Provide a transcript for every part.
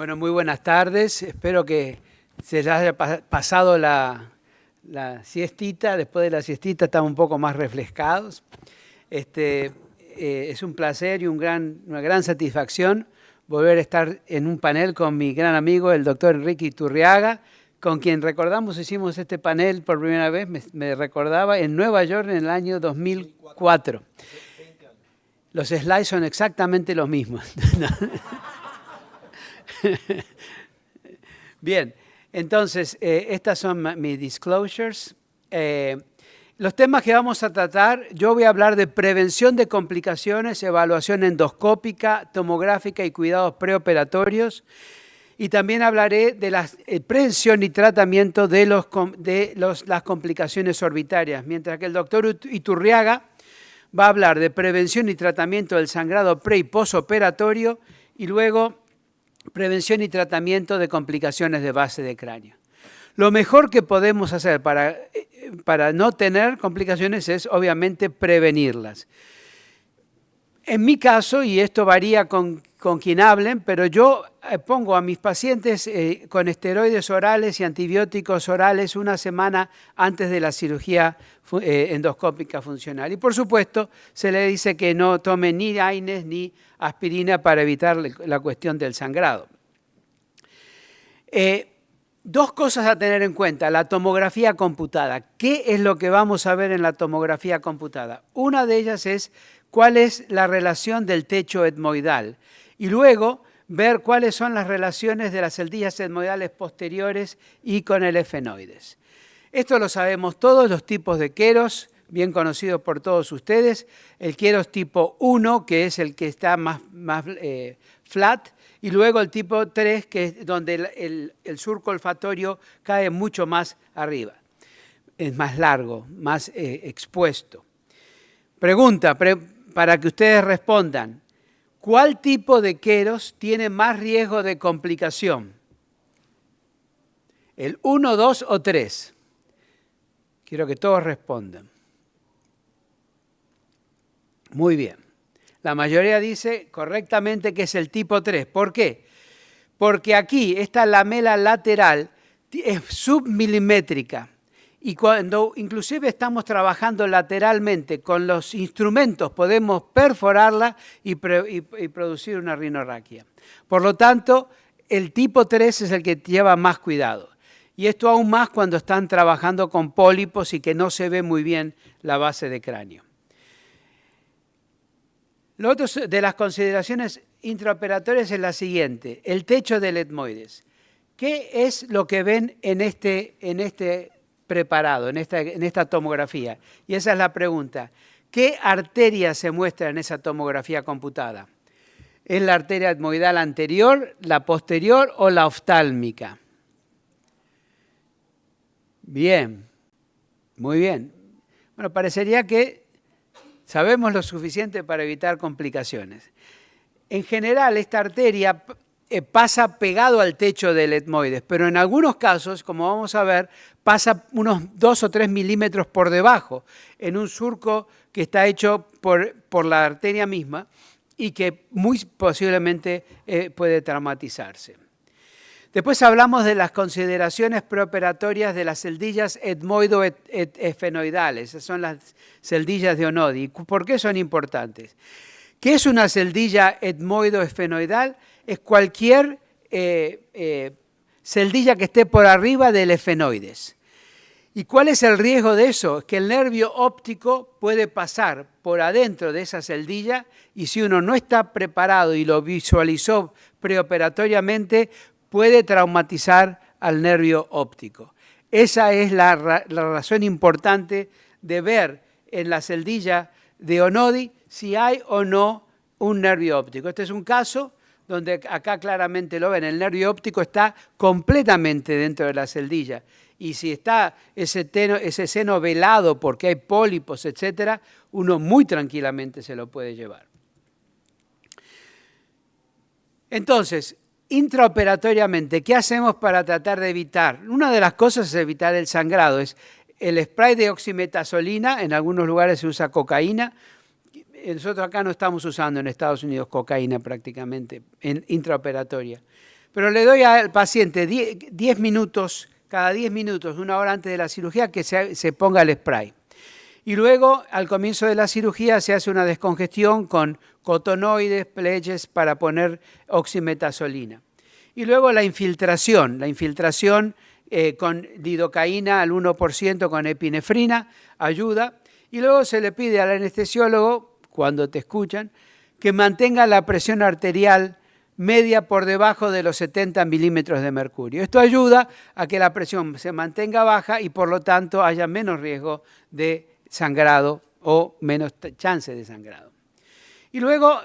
Bueno, muy buenas tardes. Espero que se les haya pasado la siestita. Después de la siestita estamos un poco más refrescados. Es un placer y una gran satisfacción volver a estar en un panel con mi gran amigo, el doctor Enrique Iturriaga, con quien recordamos, hicimos este panel por primera vez, me recordaba, en Nueva York en el año 2004. Los slides son exactamente los mismos. Bien, entonces, estas son mis disclosures. Los temas que vamos a tratar, yo voy a hablar de prevención de complicaciones, evaluación endoscópica, tomográfica y cuidados preoperatorios. Y también hablaré de la prevención y tratamiento de las complicaciones orbitarias, mientras que el doctor Iturriaga va a hablar de prevención y tratamiento del sangrado pre- y posoperatorio y luego prevención y tratamiento de complicaciones de base de cráneo. Lo mejor que podemos hacer para no tener complicaciones es, obviamente, prevenirlas. En mi caso, y esto varía con quien hablen, pero yo pongo a mis pacientes con esteroides orales y antibióticos orales una semana antes de la cirugía endoscópica funcional. Y por supuesto, se le dice que no tome ni AINES ni aspirina para evitar la cuestión del sangrado. Dos cosas a tener en cuenta. La tomografía computada. ¿Qué es lo que vamos a ver en la tomografía computada? Una de ellas es cuál es la relación del techo etmoidal. Y luego ver cuáles son las relaciones de las celdillas etmoidales posteriores y con el efenoides. Esto lo sabemos todos, los tipos de Keros, bien conocidos por todos ustedes. El Keros tipo 1, que es el que está más flat, y luego el tipo 3, que es donde el surco olfatorio cae mucho más arriba. Es más largo, más expuesto. Pregunta para que ustedes respondan. ¿Cuál tipo de Keros tiene más riesgo de complicación? ¿El 1, 2 o 3? Quiero que todos respondan. Muy bien. La mayoría dice correctamente que es el tipo 3. ¿Por qué? Porque aquí esta lamela lateral es submilimétrica. Y cuando inclusive estamos trabajando lateralmente con los instrumentos, podemos perforarla y producir una rinorraquia. Por lo tanto, el tipo 3 es el que lleva más cuidado. Y esto aún más cuando están trabajando con pólipos y que no se ve muy bien la base de cráneo. Lo otro de las consideraciones intraoperatorias es la siguiente, el techo del etmoides. ¿Qué es lo que ven en este preparado, en esta tomografía? Y esa es la pregunta. ¿Qué arteria se muestra en esa tomografía computada? ¿Es la arteria etmoidal anterior, la posterior o la oftálmica? Bien, muy bien. Bueno, parecería que sabemos lo suficiente para evitar complicaciones. En general, esta arteria pasa pegado al techo del etmoides, pero en algunos casos, como vamos a ver, pasa unos 2 o 3 milímetros por debajo, en un surco que está hecho por la arteria misma y que muy posiblemente puede traumatizarse. Después hablamos de las consideraciones preoperatorias de las celdillas etmoido-efenoidales. Esas son las celdillas de Onodi. ¿Por qué son importantes? ¿Qué es una celdilla etmoido-efenoidal? Es cualquier celdilla que esté por arriba del efenoides. ¿Y cuál es el riesgo de eso? Es que el nervio óptico puede pasar por adentro de esa celdilla y si uno no está preparado y lo visualizó preoperatoriamente, puede traumatizar al nervio óptico. Esa es la razón importante de ver en la celdilla de Onodi si hay o no un nervio óptico. Este es un caso donde acá claramente lo ven, el nervio óptico está completamente dentro de la celdilla. Y si está ese seno velado porque hay pólipos, etc., uno muy tranquilamente se lo puede llevar. Entonces, intraoperatoriamente, ¿qué hacemos para tratar de evitar? Una de las cosas es evitar el sangrado. Es el spray de oximetazolina, en algunos lugares se usa cocaína. Nosotros acá no estamos usando en Estados Unidos cocaína prácticamente, en intraoperatoria. Pero le doy al paciente 10 minutos, cada 10 minutos, 1 hora antes de la cirugía, que se ponga el spray. Y luego, al comienzo de la cirugía, se hace una descongestión con cotonoides, pledges para poner oximetazolina. Y luego la infiltración con lidocaína al 1% con epinefrina ayuda. Y luego se le pide al anestesiólogo, cuando te escuchan, que mantenga la presión arterial media por debajo de los 70 milímetros de mercurio. Esto ayuda a que la presión se mantenga baja y por lo tanto haya menos riesgo de sangrado o menos chance de sangrado. Y luego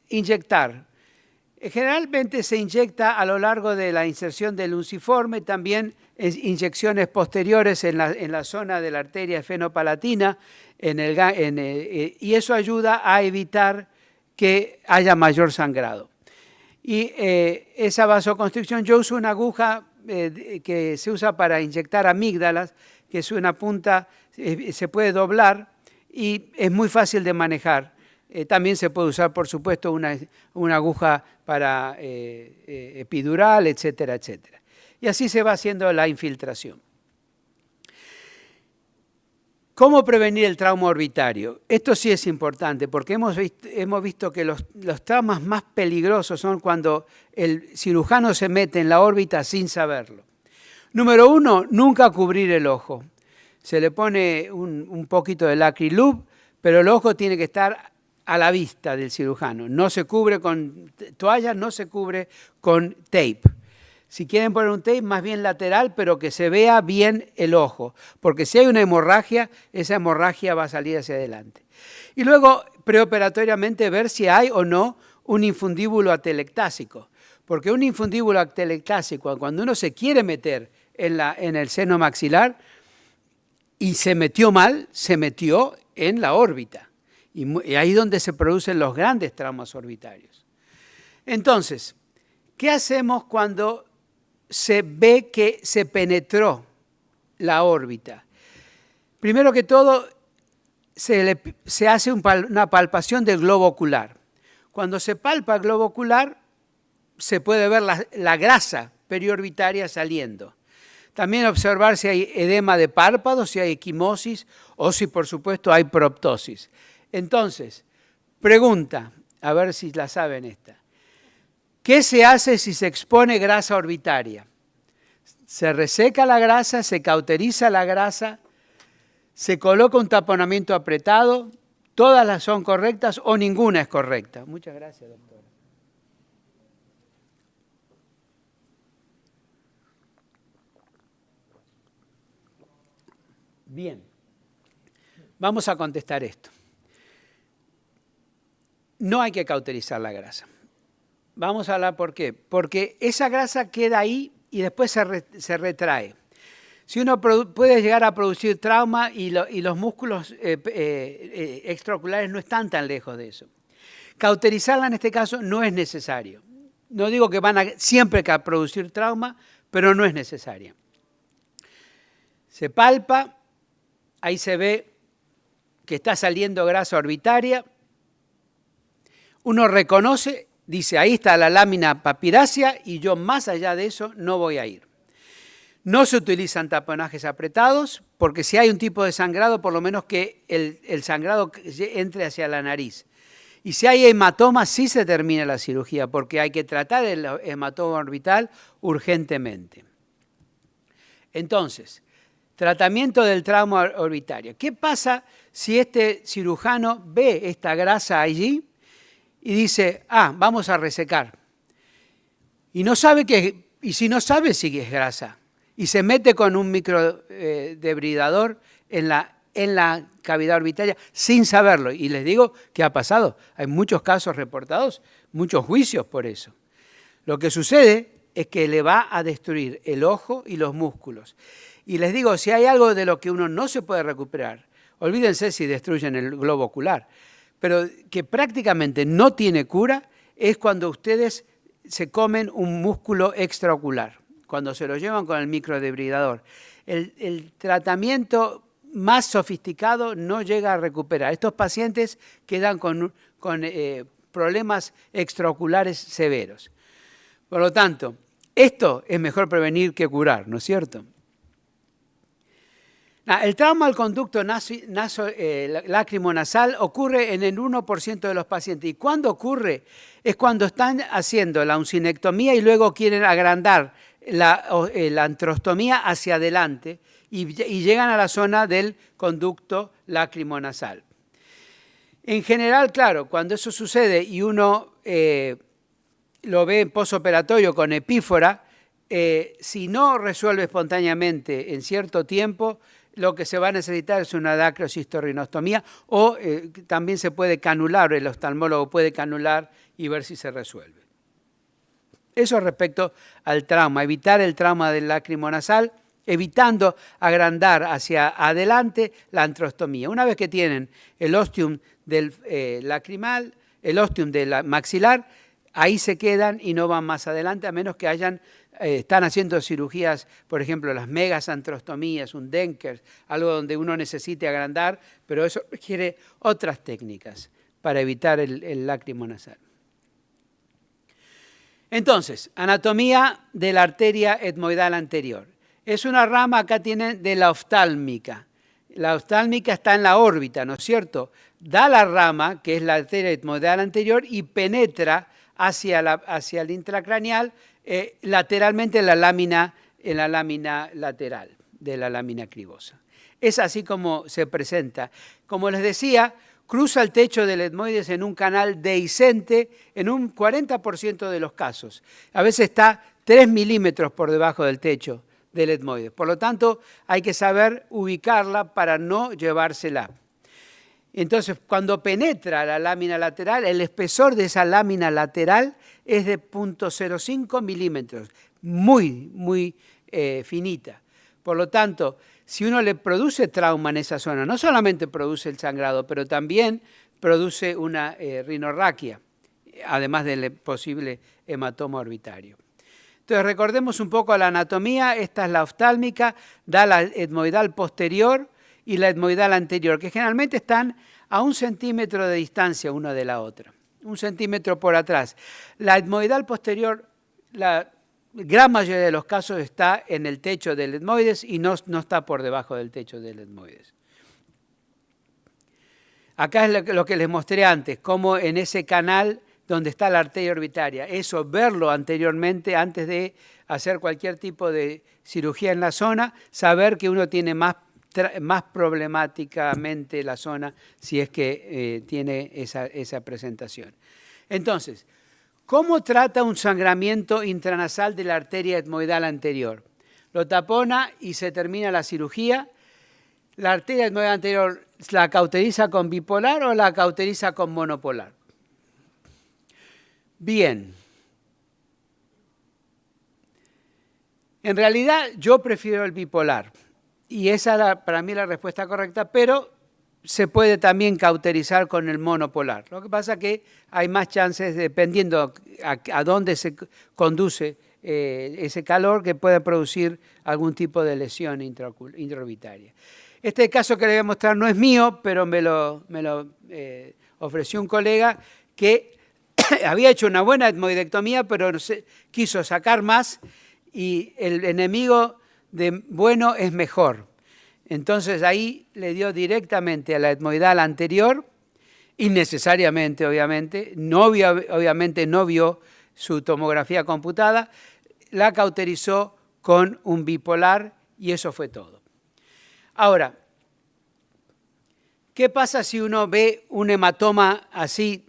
inyectar. Generalmente se inyecta a lo largo de la inserción del unciforme, también inyecciones posteriores en la zona de la arteria esfenopalatina, y eso ayuda a evitar que haya mayor sangrado. Y esa vasoconstricción, yo uso una aguja que se usa para inyectar amígdalas, que es una punta, se puede doblar y es muy fácil de manejar. También se puede usar, por supuesto, una aguja para epidural, etcétera, etcétera. Y así se va haciendo la infiltración. ¿Cómo prevenir el trauma orbitario? Esto sí es importante porque hemos visto que los traumas más peligrosos son cuando el cirujano se mete en la órbita sin saberlo. Número 1, nunca cubrir el ojo. Se le pone un poquito de lacrilube, pero el ojo tiene que estar a la vista del cirujano. No se cubre con toalla, no se cubre con tape. Si quieren poner un tape, más bien lateral, pero que se vea bien el ojo. Porque si hay una hemorragia, esa hemorragia va a salir hacia adelante. Y luego, preoperatoriamente, ver si hay o no un infundíbulo atelectásico. Porque un infundíbulo atelectásico, cuando uno se quiere meter en el seno maxilar y se metió mal, se metió en la órbita. Y ahí es donde se producen los grandes traumas orbitarios. Entonces, ¿qué hacemos cuando se ve que se penetró la órbita? Primero que todo, se hace una palpación del globo ocular. Cuando se palpa el globo ocular, se puede ver la grasa periorbitaria saliendo. También observar si hay edema de párpados, si hay equimosis o si, por supuesto, hay proptosis. Entonces, pregunta, a ver si la saben esta. ¿Qué se hace si se expone grasa orbitaria? Se reseca la grasa, se cauteriza la grasa, se coloca un taponamiento apretado, todas las son correctas o ninguna es correcta. Muchas gracias, doctora. Bien, vamos a contestar esto. No hay que cauterizar la grasa. Vamos a hablar por qué. Porque esa grasa queda ahí y después se retrae. Si uno puede llegar a producir trauma y los músculos extraoculares no están tan lejos de eso. Cauterizarla en este caso no es necesario. No digo que van siempre a producir trauma, pero no es necesaria. Se palpa, ahí se ve que está saliendo grasa orbitaria. Uno reconoce, dice, ahí está la lámina papirácea y yo más allá de eso no voy a ir. No se utilizan taponajes apretados porque si hay un tipo de sangrado, por lo menos que el sangrado entre hacia la nariz. Y si hay hematoma, sí se termina la cirugía porque hay que tratar el hematoma orbital urgentemente. Entonces, tratamiento del trauma orbitario. ¿Qué pasa si este cirujano ve esta grasa allí y dice, vamos a resecar? Y no sabe y si no sabe si es grasa, y se mete con un microdebridador en la cavidad orbitaria sin saberlo. Y les digo que ha pasado. Hay muchos casos reportados, muchos juicios por eso. Lo que sucede es que le va a destruir el ojo y los músculos. Y les digo, si hay algo de lo que uno no se puede recuperar, olvídense si destruyen el globo ocular, pero que prácticamente no tiene cura, es cuando ustedes se comen un músculo extraocular, cuando se lo llevan con el microdebridador. El tratamiento más sofisticado no llega a recuperar. Estos pacientes quedan con problemas extraoculares severos. Por lo tanto, esto es mejor prevenir que curar, ¿no es cierto? El trauma al conducto lacrimonasal ocurre en el 1% de los pacientes. ¿Y cuándo ocurre? Es cuando están haciendo la uncinectomía y luego quieren agrandar la antrostomía hacia adelante y llegan a la zona del conducto lacrimonasal. En general, claro, cuando eso sucede y uno lo ve en posoperatorio con epífora, si no resuelve espontáneamente en cierto tiempo, lo que se va a necesitar es una dacrocistorrinostomía o también se puede canular, el oftalmólogo puede canular y ver si se resuelve. Eso respecto al trauma, evitar el trauma del lacrimonasal, evitando agrandar hacia adelante la antrostomía. Una vez que tienen el ostium del lacrimal, el ostium del maxilar, ahí se quedan y no van más adelante, a menos que están haciendo cirugías, por ejemplo, las megasantrostomías, un Denker, algo donde uno necesite agrandar, pero eso requiere otras técnicas para evitar el lacrimonasal. Entonces, anatomía de la arteria etmoidal anterior. Es una rama, acá tienen, de la oftálmica. La oftálmica está en la órbita, ¿no es cierto? Da la rama, que es la arteria etmoidal anterior, y penetra hacia el intracraneal, lateralmente en la lámina lateral de la lámina cribosa. Es así como se presenta. Como les decía, cruza el techo del etmoides en un canal dehiscente en un 40% de los casos. A veces está 3 milímetros por debajo del techo del etmoides. Por lo tanto, hay que saber ubicarla para no llevársela. Entonces, cuando penetra la lámina lateral, el espesor de esa lámina lateral es de 0.05 milímetros, muy finita. Por lo tanto, si uno le produce trauma en esa zona, no solamente produce el sangrado, pero también produce una rinorraquia, además del posible hematoma orbitario. Entonces, recordemos un poco la anatomía. Esta es la oftálmica, da la etmoidal posterior y la etmoidal anterior, que generalmente están a 1 centímetro de distancia una de la otra, 1 centímetro por atrás. La etmoidal posterior, la gran mayoría de los casos está en el techo del etmoides y no está por debajo del techo del etmoides. Acá es lo que les mostré antes, cómo en ese canal donde está la arteria orbitaria, eso, verlo anteriormente, antes de hacer cualquier tipo de cirugía en la zona, saber que uno tiene más problemáticamente la zona si es que tiene esa presentación. Entonces, ¿cómo trata un sangramiento intranasal de la arteria etmoidal anterior? Lo tapona y se termina la cirugía. ¿La arteria etmoidal anterior la cauteriza con bipolar o la cauteriza con monopolar? Bien. En realidad yo prefiero el bipolar y esa es para mí la respuesta correcta, pero se puede también cauterizar con el monopolar. Lo que pasa es que hay más chances, dependiendo a dónde se conduce ese calor, que puede producir algún tipo de lesión intraorbitaria. Este caso que les voy a mostrar no es mío, pero me lo ofreció un colega que había hecho una buena etmoidectomía, pero quiso sacar más y el enemigo de bueno es mejor. Entonces ahí le dio directamente a la etmoidal anterior, innecesariamente obviamente, obviamente no vio su tomografía computada, la cauterizó con un bipolar y eso fue todo. Ahora, ¿qué pasa si uno ve un hematoma así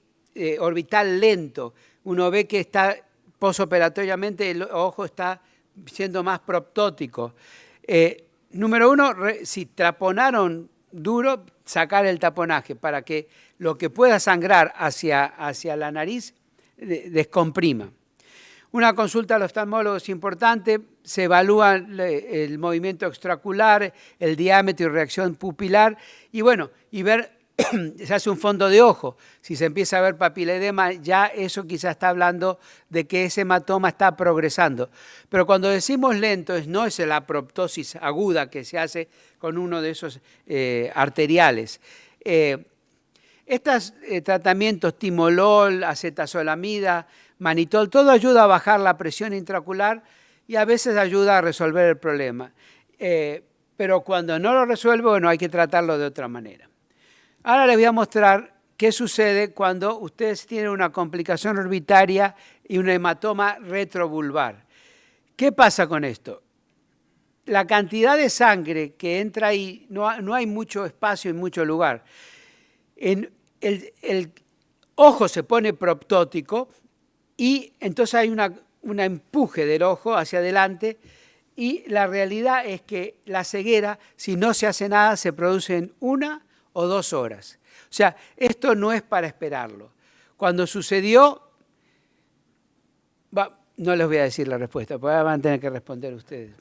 orbital lento? Uno ve que está posoperatoriamente, el ojo está siendo más proptótico. Número uno, si taponaron duro, sacar el taponaje para que lo que pueda sangrar hacia la nariz descomprima. Una consulta al oftalmólogo es importante, se evalúa el movimiento extraocular, el diámetro y reacción pupilar y bueno, y ver, se hace un fondo de ojo. Si se empieza a ver papiledema, ya eso quizás está hablando de que ese hematoma está progresando. Pero cuando decimos lento, no es la proptosis aguda que se hace con uno de esos arteriales. Estos tratamientos, timolol, acetazolamida, manitol, todo ayuda a bajar la presión intraocular y a veces ayuda a resolver el problema. Pero cuando no lo resuelve, bueno, hay que tratarlo de otra manera. Ahora les voy a mostrar qué sucede cuando ustedes tienen una complicación orbitaria y un hematoma retrovulvar. ¿Qué pasa con esto? La cantidad de sangre que entra ahí, no hay mucho espacio y mucho lugar. El ojo se pone proptótico y entonces hay un empuje del ojo hacia adelante y la realidad es que la ceguera, si no se hace nada, se produce en 1 o 2 horas. O sea, esto no es para esperarlo. Cuando sucedió, no les voy a decir la respuesta, porque van a tener que responder ustedes.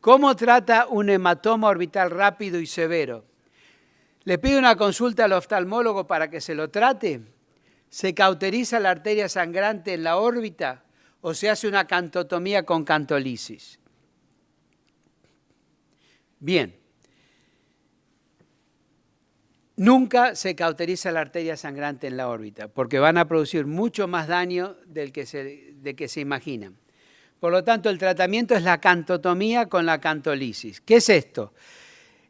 ¿Cómo trata un hematoma orbital rápido y severo? ¿Le pide una consulta al oftalmólogo para que se lo trate? ¿Se cauteriza la arteria sangrante en la órbita o se hace una cantotomía con cantolisis? Bien. Nunca se cauteriza la arteria sangrante en la órbita porque van a producir mucho más daño del que se imaginan. Por lo tanto, el tratamiento es la cantotomía con la cantolisis. ¿Qué es esto?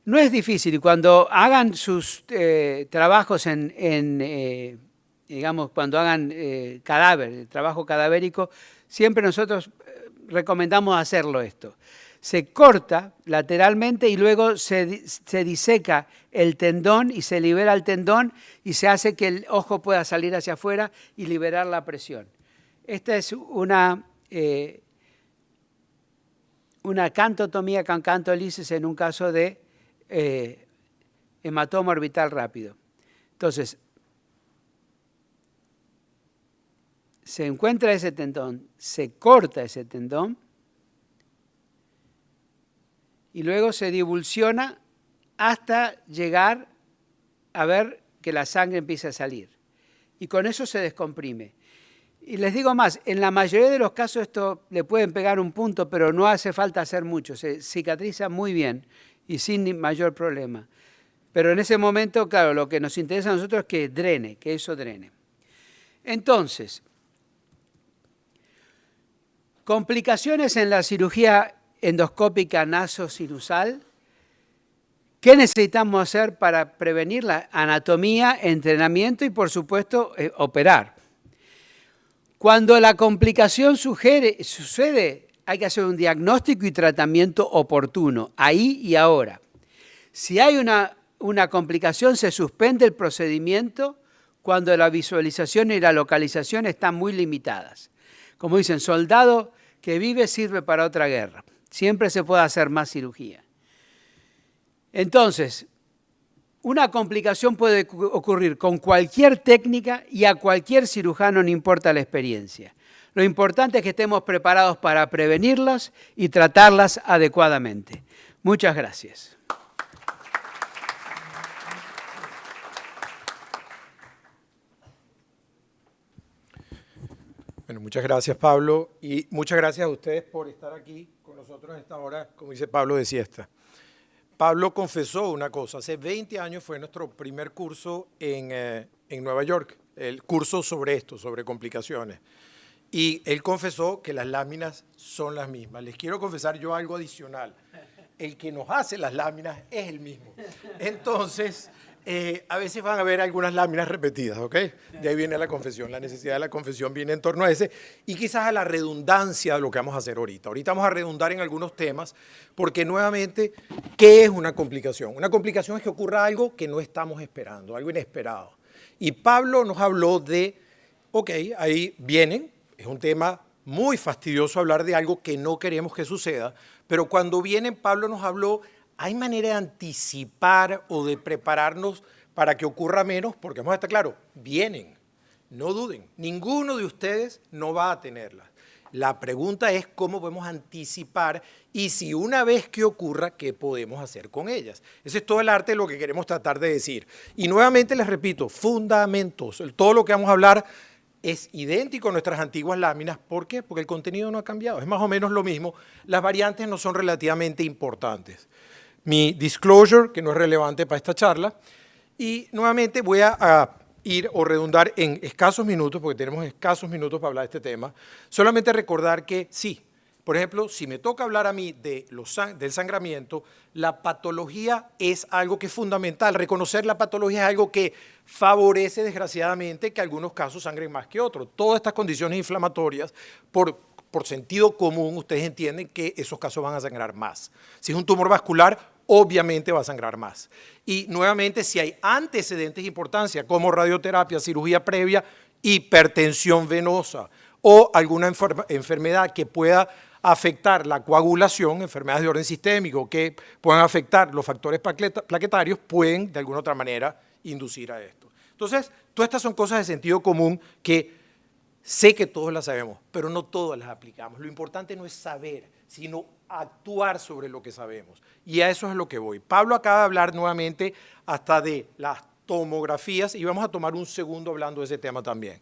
No es difícil. Cuando hagan sus trabajos digamos, cuando hagan trabajo cadavérico, siempre nosotros recomendamos hacerlo esto. Se corta lateralmente y luego se diseca el tendón y se libera el tendón y se hace que el ojo pueda salir hacia afuera y liberar la presión. Esta es una cantotomía con cantolisis en un caso de hematoma orbital rápido. Entonces, se encuentra ese tendón, se corta ese tendón y luego se divulsiona hasta llegar a ver que la sangre empieza a salir. Y con eso se descomprime. Y les digo más, en la mayoría de los casos esto le pueden pegar un punto, pero no hace falta hacer mucho. Se cicatriza muy bien y sin mayor problema. Pero en ese momento, claro, lo que nos interesa a nosotros es que eso drene. Entonces, complicaciones en la cirugía endoscópica nasosinusal. ¿Qué necesitamos hacer para prevenirla? Anatomía, entrenamiento y, por supuesto, operar. Cuando la complicación sucede, hay que hacer un diagnóstico y tratamiento oportuno, ahí y ahora. Si hay una complicación, se suspende el procedimiento cuando la visualización y la localización están muy limitadas. Como dicen, soldado que vive sirve para otra guerra. Siempre se puede hacer más cirugía. Entonces, una complicación puede ocurrir con cualquier técnica y a cualquier cirujano, no importa la experiencia. Lo importante es que estemos preparados para prevenirlas y tratarlas adecuadamente. Muchas gracias. Bueno, muchas gracias, Pablo, y muchas gracias a ustedes por estar aquí con nosotros en esta hora, como dice Pablo, de siesta. Pablo confesó una cosa, hace 20 años fue nuestro primer curso en Nueva York, el curso sobre esto, sobre complicaciones. Y él confesó que las láminas son las mismas. Les quiero confesar yo algo adicional. El que nos hace las láminas es el mismo. Entonces, a veces van a haber algunas láminas repetidas, ¿ok? De ahí viene la confesión. La necesidad de la confesión viene en torno a ese y quizás a la redundancia de lo que vamos a hacer ahorita. Ahorita vamos a redundar en algunos temas porque nuevamente, ¿qué es una complicación? Una complicación es que ocurra algo que no estamos esperando, algo inesperado. Y Pablo nos habló de, ok, ahí vienen, es un tema muy fastidioso hablar de algo que no queremos que suceda, pero cuando vienen, Pablo nos habló, ¿hay manera de anticipar o de prepararnos para que ocurra menos? Porque vamos a estar claros, vienen, no duden, ninguno de ustedes no va a tenerlas. La pregunta es cómo podemos anticipar y si una vez que ocurra, ¿qué podemos hacer con ellas? Ese es todo el arte de lo que queremos tratar de decir. Y nuevamente les repito, fundamentos, todo lo que vamos a hablar es idéntico a nuestras antiguas láminas. ¿Por qué? Porque el contenido no ha cambiado, es más o menos lo mismo. Las variantes no son relativamente importantes. Mi disclosure, que no es relevante para esta charla, y nuevamente voy a ir o redundar en escasos minutos, porque tenemos escasos minutos para hablar de este tema, solamente recordar que sí, por ejemplo, si me toca hablar a mí del sangramiento, la patología es algo que es fundamental. Reconocer la patología es algo que favorece, desgraciadamente, que algunos casos sangren más que otros. Todas estas condiciones inflamatorias, por sentido común, ustedes entienden que esos casos van a sangrar más. Si es un tumor vascular, obviamente va a sangrar más. Y nuevamente, si hay antecedentes de importancia, como radioterapia, cirugía previa, hipertensión venosa o alguna enfermedad que pueda afectar la coagulación, enfermedades de orden sistémico que puedan afectar los factores plaquetarios, pueden de alguna otra manera inducir a esto. Entonces, todas estas son cosas de sentido común que sé que todos las sabemos, pero no todas las aplicamos. Lo importante no es saber, sino actuar sobre lo que sabemos. Y a eso es lo que voy. Pablo acaba de hablar nuevamente hasta de las tomografías y vamos a tomar un segundo hablando de ese tema también.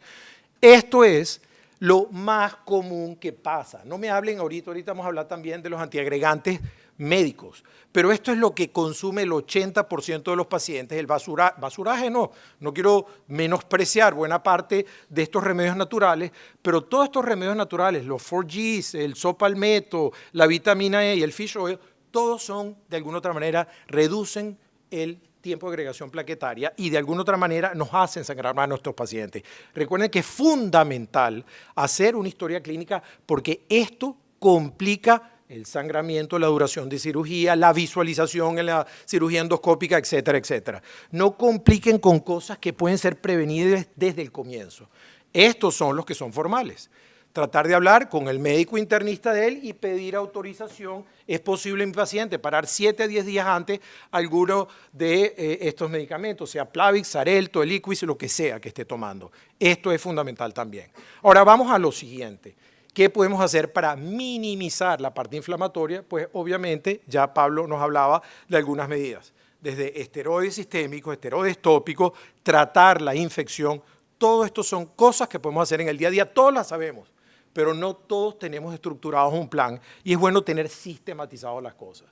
Esto es lo más común que pasa. No me hablen ahorita vamos a hablar también de los antiagregantes médicos, pero esto es lo que consume el 80% de los pacientes, el basuraje no quiero menospreciar buena parte de estos remedios naturales, pero todos estos remedios naturales, los 4Gs, el sopalmeto, la vitamina E y el fish oil, todos son, de alguna otra manera, reducen el tiempo de agregación plaquetaria y de alguna otra manera nos hacen sangrar más a nuestros pacientes. Recuerden que es fundamental hacer una historia clínica porque esto complica el sangramiento, la duración de cirugía, la visualización en la cirugía endoscópica, etcétera, etcétera. No compliquen con cosas que pueden ser prevenidas desde el comienzo. Estos son los que son formales. Tratar de hablar con el médico internista de él y pedir autorización. Es posible en mi paciente parar 7 a 10 días antes alguno de estos medicamentos, sea Plavix, Xarelto, Eliquis, lo que sea que esté tomando. Esto es fundamental también. Ahora vamos a lo siguiente. ¿Qué podemos hacer para minimizar la parte inflamatoria? Pues obviamente ya Pablo nos hablaba de algunas medidas. Desde esteroides sistémicos, esteroides tópicos, tratar la infección. Todo esto son cosas que podemos hacer en el día a día. Todos las sabemos, pero no todos tenemos estructurados un plan y es bueno tener sistematizadas las cosas.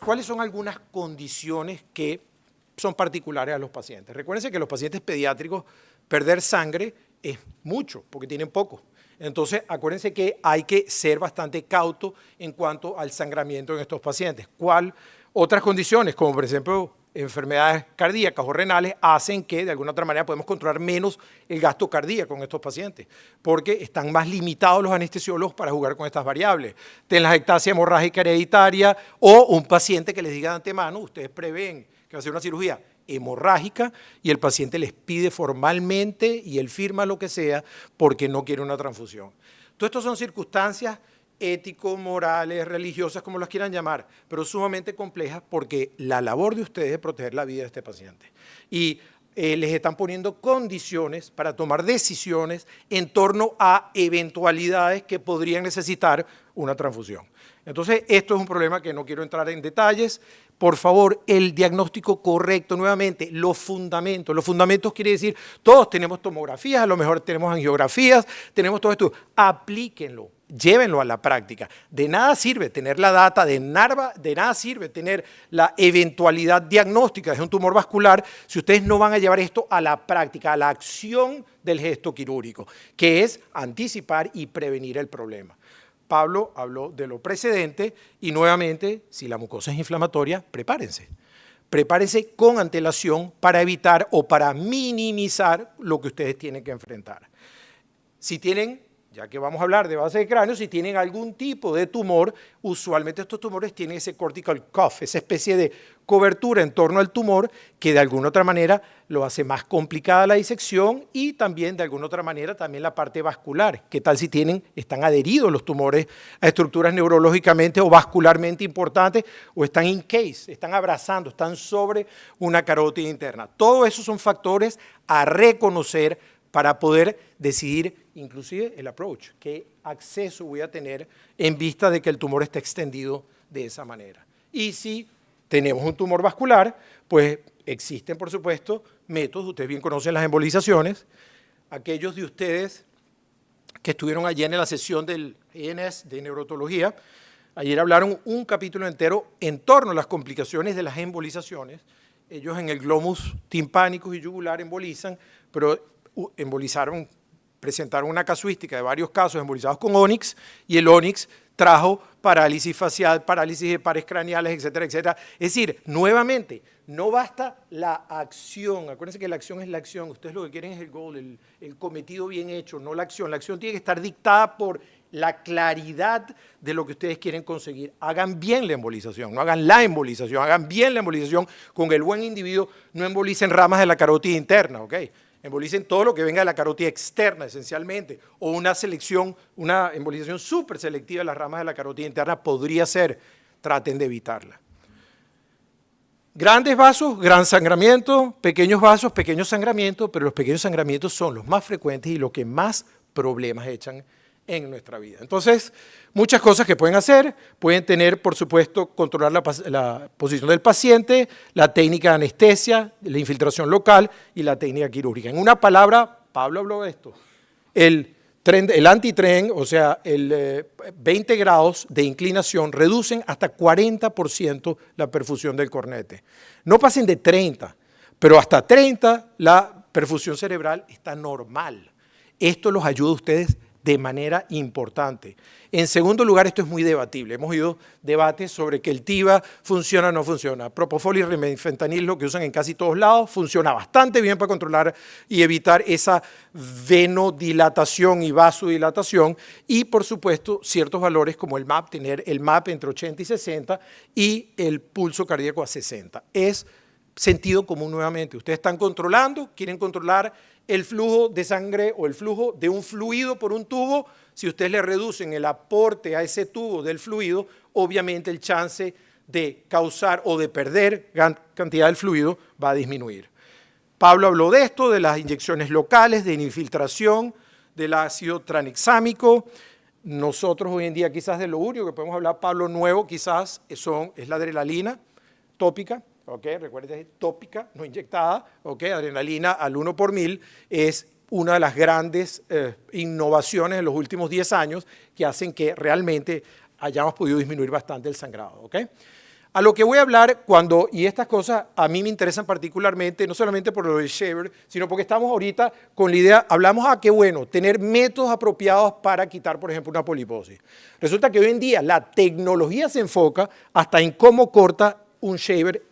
¿Cuáles son algunas condiciones que son particulares a los pacientes? Recuérdense que los pacientes pediátricos perder sangre es mucho porque tienen poco. Entonces, acuérdense que hay que ser bastante cauto en cuanto al sangramiento en estos pacientes. Otras condiciones, como por ejemplo enfermedades cardíacas o renales, hacen que de alguna otra manera podemos controlar menos el gasto cardíaco en estos pacientes, porque están más limitados los anestesiólogos para jugar con estas variables. Telangiectasia hemorrágica hereditaria o un paciente que les diga de antemano, ustedes prevén que va a ser una cirugía hemorrágica y el paciente les pide formalmente y él firma lo que sea porque no quiere una transfusión. Todo esto son circunstancias éticos, morales, religiosas, como las quieran llamar, pero sumamente complejas porque la labor de ustedes es proteger la vida de este paciente. Y les están poniendo condiciones para tomar decisiones en torno a eventualidades que podrían necesitar una transfusión. Entonces, esto es un problema que no quiero entrar en detalles. Por favor, el diagnóstico correcto, nuevamente, los fundamentos. Los fundamentos quiere decir, todos tenemos tomografías, a lo mejor tenemos angiografías, tenemos todo esto. Aplíquenlo, llévenlo a la práctica. De nada sirve tener la data, de nada sirve tener la eventualidad diagnóstica de un tumor vascular si ustedes no van a llevar esto a la práctica, a la acción del gesto quirúrgico, que es anticipar y prevenir el problema. Pablo habló de lo precedente y nuevamente, si la mucosa es inflamatoria, prepárense. Prepárense con antelación para evitar o para minimizar lo que ustedes tienen que enfrentar. Si tienen, ya que vamos a hablar de base de cráneo, si tienen algún tipo de tumor, usualmente estos tumores tienen ese cortical cuff, esa especie de cobertura en torno al tumor que de alguna otra manera lo hace más complicada la disección y también de alguna otra manera también la parte vascular. ¿Qué tal si están adheridos los tumores a estructuras neurológicamente o vascularmente importantes o están in case, están abrazando, están sobre una carótida interna? Todos esos son factores a reconocer para poder decidir inclusive el approach, qué acceso voy a tener en vista de que el tumor está extendido de esa manera. Y si tenemos un tumor vascular, pues existen, por supuesto, métodos, ustedes bien conocen las embolizaciones. Aquellos de ustedes que estuvieron ayer en la sesión del ENS de neurotología, ayer hablaron un capítulo entero en torno a las complicaciones de las embolizaciones ellos en el glomus tympanicus y yugular embolizan, pero presentaron una casuística de varios casos embolizados con Onyx, y el Onyx trajo parálisis facial, parálisis de pares craneales, etcétera, etcétera. Es decir, nuevamente, no basta la acción. Acuérdense que la acción es la acción. Ustedes lo que quieren es el goal, el cometido bien hecho, no la acción. La acción tiene que estar dictada por la claridad de lo que ustedes quieren conseguir. Hagan bien la embolización, no hagan la embolización, hagan bien la embolización con el buen individuo, no embolicen ramas de la carótida interna, ¿ok? Embolicen todo lo que venga de la carótida externa, esencialmente, o una embolización súper selectiva de las ramas de la carótida interna podría ser, traten de evitarla. Grandes vasos, gran sangramiento, pequeños vasos, pequeño sangramiento, pero los pequeños sangramientos son los más frecuentes y los que más problemas echan en nuestra vida. Entonces, muchas cosas que pueden hacer, pueden tener, por supuesto, controlar la posición del paciente, la técnica de anestesia, la infiltración local y la técnica quirúrgica. En una palabra, Pablo habló de esto, el antitren, o sea, el 20 grados de inclinación, reducen hasta 40% la perfusión del cornete. No pasen de 30, pero hasta 30 la perfusión cerebral está normal. Esto los ayuda a ustedes de manera importante. En segundo lugar, esto es muy debatible. Hemos oído debates sobre que el TIVA funciona o no funciona. Propofol y remifentanil, lo que usan en casi todos lados, funciona bastante bien para controlar y evitar esa venodilatación y vasodilatación. Y, por supuesto, ciertos valores como el MAP, tener el MAP entre 80 y 60 y el pulso cardíaco a 60. Es sentido común nuevamente. Ustedes están controlando, quieren controlar el flujo de sangre o el flujo de un fluido por un tubo. Si ustedes le reducen el aporte a ese tubo del fluido, obviamente el chance de causar o de perder gran cantidad del fluido va a disminuir. Pablo habló de esto, de las inyecciones locales, de infiltración, del ácido tranexámico. Nosotros hoy en día quizás de lo único que podemos hablar, Pablo, nuevo quizás es la adrenalina tópica. Okay, recuerden, tópica, no inyectada, okay, adrenalina al 1 por 1000 es una de las grandes innovaciones en los últimos 10 años que hacen que realmente hayamos podido disminuir bastante el sangrado. Okay. A lo que voy a hablar y estas cosas a mí me interesan particularmente, no solamente por lo del shaver, sino porque estamos ahorita con la idea, hablamos qué bueno, tener métodos apropiados para quitar, por ejemplo, una poliposis. Resulta que hoy en día la tecnología se enfoca hasta en cómo corta un shaver,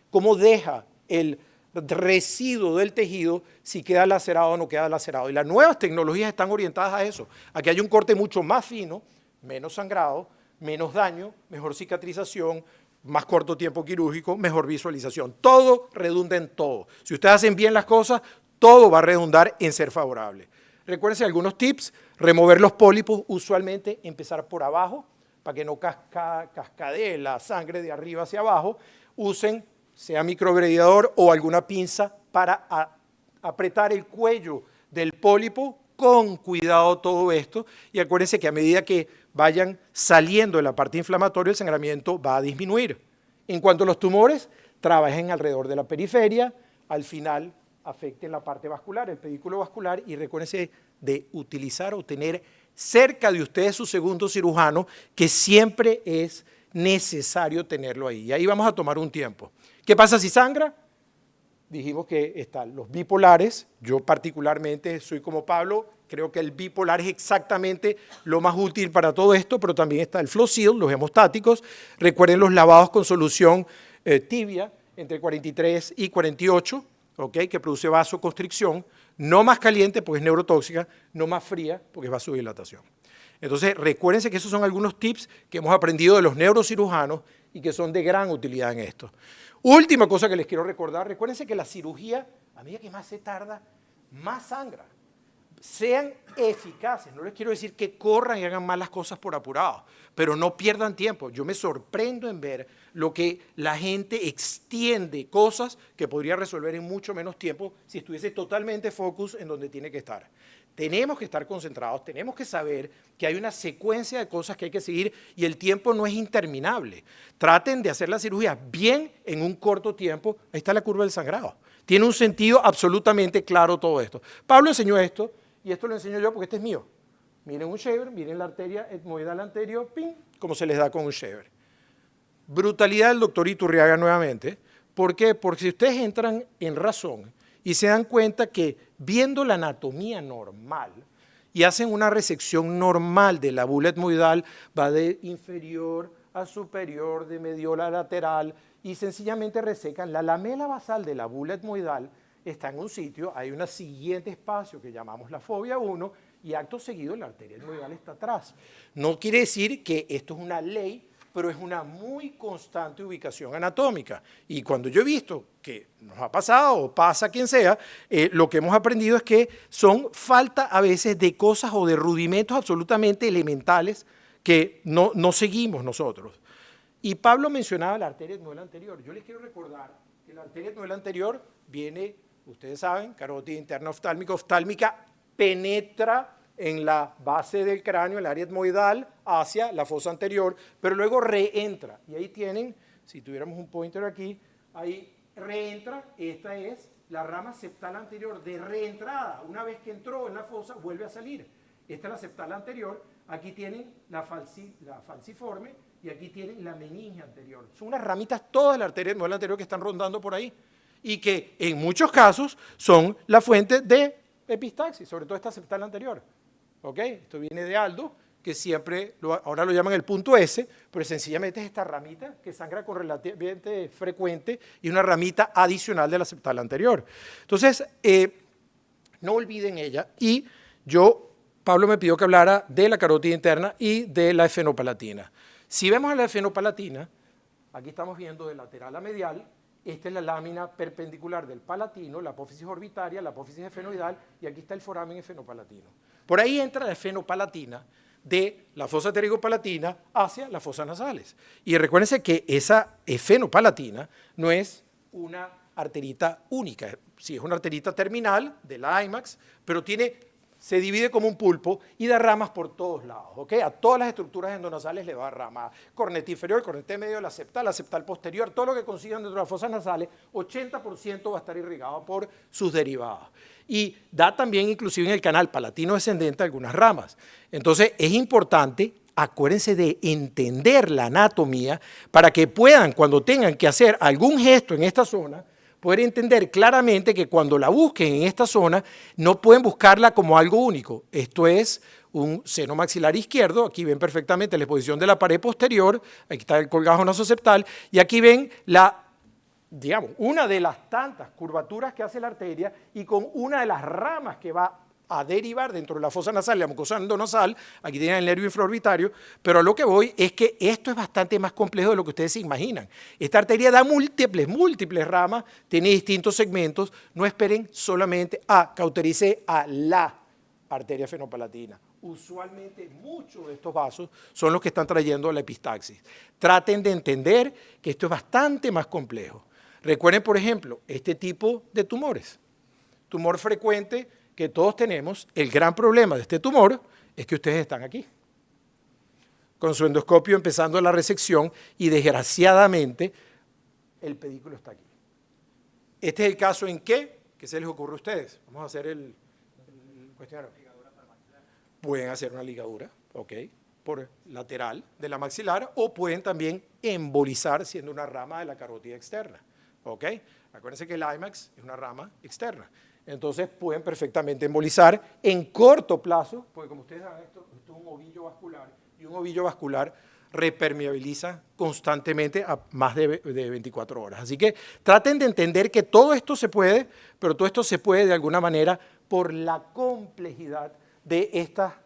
cómo deja el residuo del tejido, si queda lacerado o no queda lacerado. Y las nuevas tecnologías están orientadas a eso, a que haya un corte mucho más fino, menos sangrado, menos daño, mejor cicatrización, más corto tiempo quirúrgico, mejor visualización. Todo redunda en todo. Si ustedes hacen bien las cosas, todo va a redundar en ser favorable. Recuérdense algunos tips: remover los pólipos, usualmente empezar por abajo, para que no cascadee la sangre de arriba hacia abajo. Usen, sea microagredidor o alguna pinza para apretar el cuello del pólipo, con cuidado todo esto, y acuérdense que a medida que vayan saliendo de la parte inflamatoria, el sangramiento va a disminuir. En cuanto a los tumores, trabajen alrededor de la periferia, al final afecten la parte vascular, el pedículo vascular, y recuérdense de utilizar o tener cerca de ustedes su segundo cirujano, que siempre es necesario tenerlo ahí. Y ahí vamos a tomar un tiempo. ¿Qué pasa si sangra? Dijimos que están los bipolares. Yo particularmente soy como Pablo, creo que el bipolar es exactamente lo más útil para todo esto, pero también está el Flow-Seal, los hemostáticos. Recuerden los lavados con solución tibia entre 43 y 48, ¿okay? Que produce vasoconstricción. No más caliente porque es neurotóxica, no más fría porque es vasodilatación. Entonces, recuérdense que esos son algunos tips que hemos aprendido de los neurocirujanos y que son de gran utilidad en esto. Última cosa que les quiero recordar, recuérdense que la cirugía, a medida que más se tarda, más sangra. Sean eficaces, no les quiero decir que corran y hagan malas cosas por apurado, pero no pierdan tiempo. Yo me sorprendo en ver lo que la gente extiende cosas que podría resolver en mucho menos tiempo si estuviese totalmente focus en donde tiene que estar. Tenemos que estar concentrados, tenemos que saber que hay una secuencia de cosas que hay que seguir y el tiempo no es interminable. Traten de hacer la cirugía bien en un corto tiempo. Ahí está la curva del sangrado. Tiene un sentido absolutamente claro todo esto. Pablo enseñó esto y esto lo enseño yo porque este es mío. Miren un shaver, miren la arteria etmoidal anterior, ping, como se les da con un shaver. Brutalidad del doctor Iturriaga nuevamente, ¿Por qué? Porque si ustedes entran en razón y se dan cuenta que viendo la anatomía normal y hacen una resección normal de la bula etmoidal, va de inferior a superior, de mediola a lateral, y sencillamente resecan la lamela basal de la bula etmoidal, está en un sitio, hay un siguiente espacio que llamamos la fobia 1, y acto seguido la arteria etmoidal está atrás. No quiere decir que esto es una ley, pero es una muy constante ubicación anatómica. Y cuando yo he visto que nos ha pasado o pasa a quien sea, lo que hemos aprendido es que son falta a veces de cosas o de rudimentos absolutamente elementales que no seguimos nosotros. Y Pablo mencionaba la arteria etmoidal anterior. Yo les quiero recordar que la arteria etmoidal anterior viene, ustedes saben, carótida interna oftálmica penetra en la base del cráneo, el área etmoidal, hacia la fosa anterior, pero luego reentra. Y ahí tienen, si tuviéramos un pointer aquí, ahí reentra, esta es la rama septal anterior de reentrada. Una vez que entró en la fosa, vuelve a salir. Esta es la septal anterior, aquí tienen la falciforme y aquí tienen la meninge anterior. Son unas ramitas todas de la arteria etmoidal anterior que están rondando por ahí y que en muchos casos son la fuente de epistaxis, sobre todo esta septal anterior. ¿Ok? Esto viene de Aldo, que siempre, ahora lo llaman el punto S, pero sencillamente es esta ramita que sangra con relativamente frecuente y una ramita adicional de la septal anterior. Entonces, no olviden ella. Y Pablo me pidió que hablara de la carótida interna y de la esfenopalatina. Si vemos a la esfenopalatina, aquí estamos viendo de lateral a medial. Esta es la lámina perpendicular del palatino, la apófisis orbitaria, la apófisis esfenoidal, y aquí está el foramen esfenopalatino. Por ahí entra la esfenopalatina de la fosa pterigopalatina hacia las fosas nasales. Y recuérdense que esa esfenopalatina no es una arterita única, sí es una arterita terminal de la IMAX, pero se divide como un pulpo y da ramas por todos lados. ¿Okay? A todas las estructuras endonasales le va rama. Corneta inferior, corneta medio, la septal posterior, todo lo que consigan dentro de las fosas nasales, 80% va a estar irrigado por sus derivados. Y da también inclusive en el canal palatino descendente algunas ramas. Entonces es importante, acuérdense de entender la anatomía para que puedan, cuando tengan que hacer algún gesto en esta zona, poder entender claramente que cuando la busquen en esta zona no pueden buscarla como algo único. Esto es un seno maxilar izquierdo, aquí ven perfectamente la exposición de la pared posterior, aquí está el colgajo nasoseptal, y aquí ven una de las tantas curvaturas que hace la arteria y con una de las ramas que va a derivar dentro de la fosa nasal, la mucosa endonasal, aquí tienen el nervio infraorbitario, pero a lo que voy es que esto es bastante más complejo de lo que ustedes se imaginan. Esta arteria da múltiples ramas, tiene distintos segmentos, no esperen solamente cauterice a la arteria esfenopalatina. Usualmente muchos de estos vasos son los que están trayendo la epistaxis. Traten de entender que esto es bastante más complejo. Recuerden, por ejemplo, este tipo de tumores. Tumor frecuente que todos tenemos, el gran problema de este tumor es que ustedes están aquí, con su endoscopio empezando la resección y desgraciadamente el pedículo está aquí. Este es el caso en que se les ocurre a ustedes. Vamos a hacer el cuestionario. Pueden hacer una ligadura, ¿ok?, por lateral de la maxilar o pueden también embolizar siendo una rama de la carótida externa, ¿ok? Acuérdense que el IMAX es una rama externa. Entonces pueden perfectamente embolizar en corto plazo, porque como ustedes saben, esto es un ovillo vascular, y un ovillo vascular repermeabiliza constantemente a más de 24 horas. Así que traten de entender que todo esto se puede, pero todo esto se puede de alguna manera por la complejidad de esta,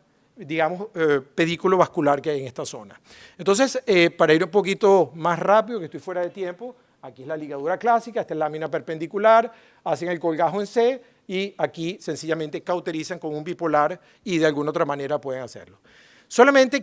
pedículo vascular que hay en esta zona. Entonces, para ir un poquito más rápido, que estoy fuera de tiempo, aquí es la ligadura clásica, esta es la lámina perpendicular, hacen el colgajo en C y aquí sencillamente cauterizan con un bipolar y de alguna otra manera pueden hacerlo. Solamente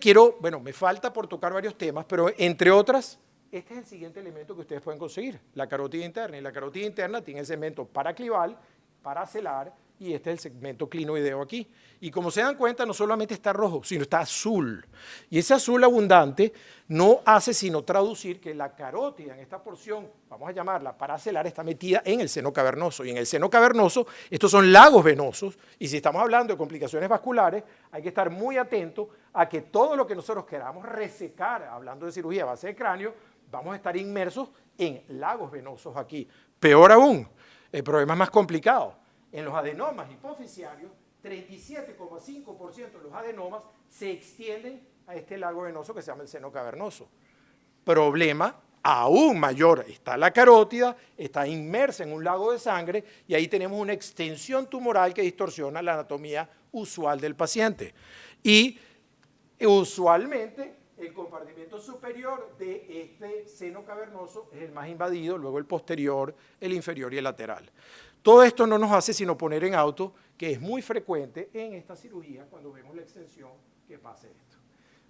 me falta por tocar varios temas, pero entre otras, este es el siguiente elemento que ustedes pueden conseguir, la carótida interna. Y la carótida interna tiene el segmento paraclival, paracelar, y este es el segmento clinoideo aquí. Y como se dan cuenta, no solamente está rojo, sino está azul. Y ese azul abundante no hace sino traducir que la carótida en esta porción, vamos a llamarla paracelar, está metida en el seno cavernoso. Y en el seno cavernoso, estos son lagos venosos. Y si estamos hablando de complicaciones vasculares, hay que estar muy atento a que todo lo que nosotros queramos resecar, hablando de cirugía a base de cráneo, vamos a estar inmersos en lagos venosos aquí. Peor aún, el problema es más complicado. En los adenomas hipofisiarios, 37,5% de los adenomas se extienden a este lago venoso que se llama el seno cavernoso. Problema aún mayor, está la carótida, está inmersa en un lago de sangre y ahí tenemos una extensión tumoral que distorsiona la anatomía usual del paciente. Y usualmente el compartimento superior de este seno cavernoso es el más invadido, luego el posterior, el inferior y el lateral. Todo esto no nos hace sino poner en auto que es muy frecuente en esta cirugía cuando vemos la extensión que pase esto.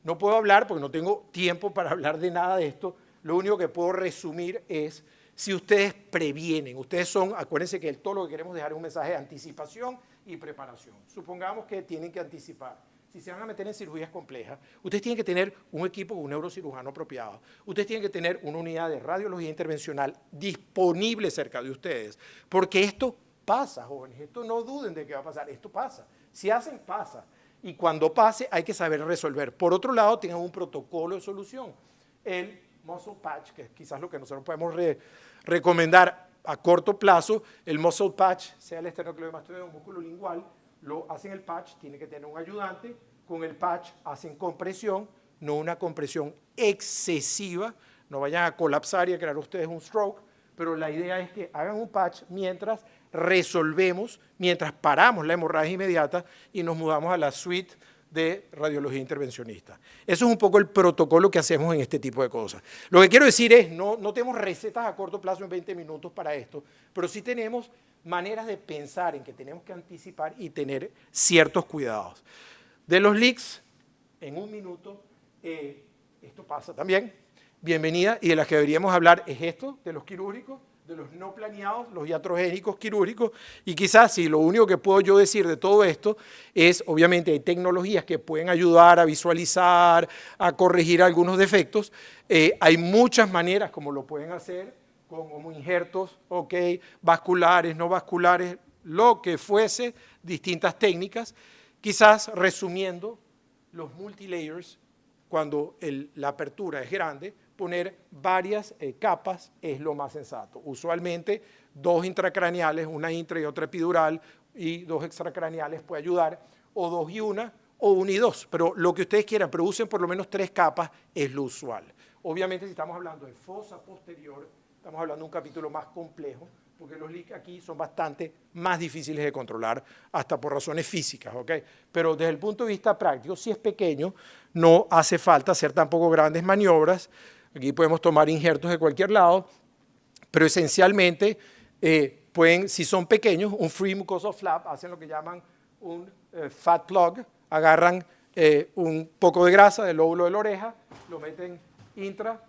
No puedo hablar porque no tengo tiempo para hablar de nada de esto. Lo único que puedo resumir es, si ustedes previenen, ustedes son, acuérdense que todo lo que queremos dejar es un mensaje de anticipación y preparación. Supongamos que tienen que anticipar. Si se van a meter en cirugías complejas, ustedes tienen que tener un equipo con un neurocirujano apropiado. Ustedes tienen que tener una unidad de radiología intervencional disponible cerca de ustedes. Porque esto pasa, jóvenes. Esto no duden de que va a pasar. Esto pasa. Si hacen, pasa. Y cuando pase, hay que saber resolver. Por otro lado, tengan un protocolo de solución. El muscle patch, que es quizás lo que nosotros podemos recomendar a corto plazo, el muscle patch, sea el esternocleidomastoideo o músculo lingual, lo hacen el patch, tiene que tener un ayudante, con el patch hacen compresión, no una compresión excesiva, no vayan a colapsar y a crear ustedes un stroke, pero la idea es que hagan un patch mientras resolvemos, mientras paramos la hemorragia inmediata y nos mudamos a la suite de radiología intervencionista. Eso es un poco el protocolo que hacemos en este tipo de cosas. Lo que quiero decir es, no tenemos recetas a corto plazo en 20 minutos para esto, pero sí tenemos maneras de pensar en que tenemos que anticipar y tener ciertos cuidados. De los leaks, en un minuto, esto pasa también, bienvenida, y de las que deberíamos hablar es esto, de los quirúrgicos, de los no planeados, los iatrogénicos quirúrgicos, y quizás si lo único que puedo yo decir de todo esto es, obviamente hay tecnologías que pueden ayudar a visualizar, a corregir algunos defectos, hay muchas maneras como lo pueden hacer, como injertos, vasculares, no vasculares, lo que fuese, distintas técnicas, quizás resumiendo los multilayers, cuando la apertura es grande, poner varias capas es lo más sensato. Usualmente 2 intracraneales, una intra y otra epidural, y 2 extracraneales puede ayudar, o 2 y 1, o 1 y 2, pero lo que ustedes quieran, pero usen por lo menos 3 capas, es lo usual. Obviamente si estamos hablando de fosa posterior, estamos hablando de un capítulo más complejo, porque los leaks aquí son bastante más difíciles de controlar, hasta por razones físicas, Pero desde el punto de vista práctico, si es pequeño, no hace falta hacer tampoco grandes maniobras. Aquí podemos tomar injertos de cualquier lado, pero esencialmente pueden, si son pequeños, un free mucosal flap, hacen lo que llaman un fat plug, agarran un poco de grasa del lóbulo de la oreja, lo meten intra,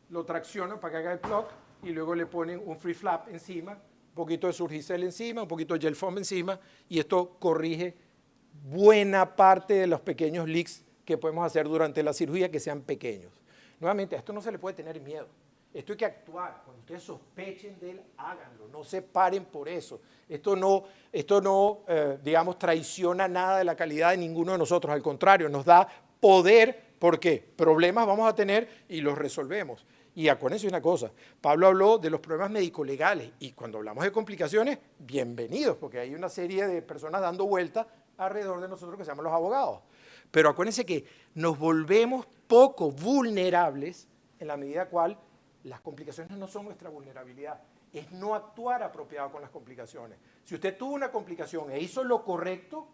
lo traccionan para que haga el plug y luego le ponen un free flap encima, un poquito de Surgicel encima, un poquito de gel foam encima, y esto corrige buena parte de los pequeños leaks que podemos hacer durante la cirugía que sean pequeños. Nuevamente, a esto no se le puede tener miedo. Esto hay que actuar. Cuando ustedes sospechen de él, háganlo. No se paren por eso. Esto no digamos, traiciona nada de la calidad de ninguno de nosotros. Al contrario, nos da poder. ¿Por qué? Problemas vamos a tener y los resolvemos. Y acuérdense una cosa, Pablo habló de los problemas médico-legales y cuando hablamos de complicaciones, bienvenidos, porque hay una serie de personas dando vueltas alrededor de nosotros que se llaman los abogados. Pero acuérdense que nos volvemos poco vulnerables en la medida cual las complicaciones no son nuestra vulnerabilidad, es no actuar apropiado con las complicaciones. Si usted tuvo una complicación e hizo lo correcto,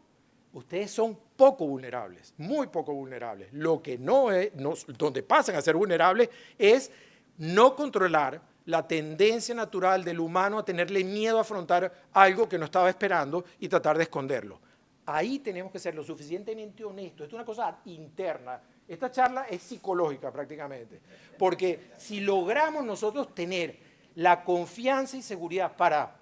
ustedes son poco vulnerables, muy poco vulnerables. Lo que donde pasan a ser vulnerables es no controlar la tendencia natural del humano a tenerle miedo a afrontar algo que no estaba esperando y tratar de esconderlo. Ahí tenemos que ser lo suficientemente honestos. Esto es una cosa interna. Esta charla es psicológica prácticamente, porque si logramos nosotros tener la confianza y seguridad para,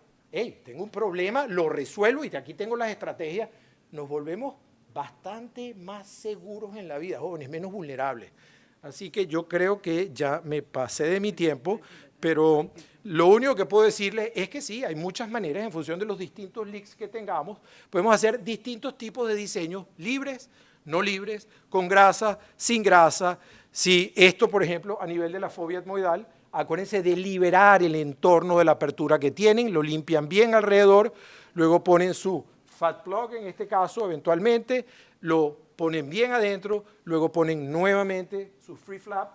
tengo un problema, lo resuelvo y aquí tengo las estrategias, nos volvemos bastante más seguros en la vida, jóvenes, menos vulnerables. Así que yo creo que ya me pasé de mi tiempo, pero lo único que puedo decirles es que sí, hay muchas maneras en función de los distintos leaks que tengamos. Podemos hacer distintos tipos de diseños libres, no libres, con grasa, sin grasa. Si esto, por ejemplo, a nivel de la fobia etmoidal, acuérdense de liberar el entorno de la apertura que tienen, lo limpian bien alrededor, luego ponen su fat plug, en este caso, eventualmente, lo ponen bien adentro, luego ponen nuevamente su free flap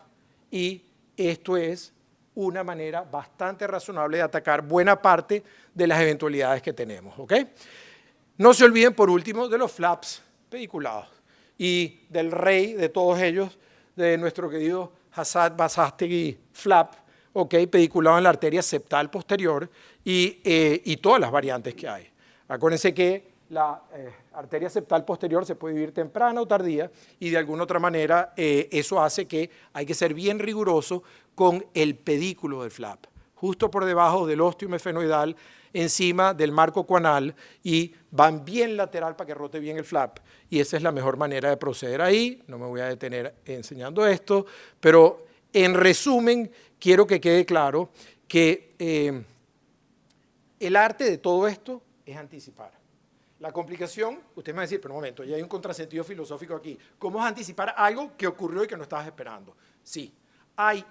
y esto es una manera bastante razonable de atacar buena parte de las eventualidades que tenemos, ¿ok? No se olviden, por último, de los flaps pediculados y del rey de todos ellos, de nuestro querido Hassad Basastegui flap, ¿ok? Pediculado en la arteria septal posterior y todas las variantes que hay. Acuérdense que la arteria septal posterior se puede vivir temprana o tardía y de alguna otra manera eso hace que hay que ser bien riguroso con el pedículo del flap, justo por debajo del ostium esfenoidal, encima del marco cuanal y van bien lateral para que rote bien el flap. Y esa es la mejor manera de proceder ahí. No me voy a detener enseñando esto, pero en resumen quiero que quede claro que el arte de todo esto es anticipar. La complicación, usted me va a decir, pero un momento, ya hay un contrasentido filosófico aquí. ¿Cómo es anticipar algo que ocurrió y que no estabas esperando? Sí,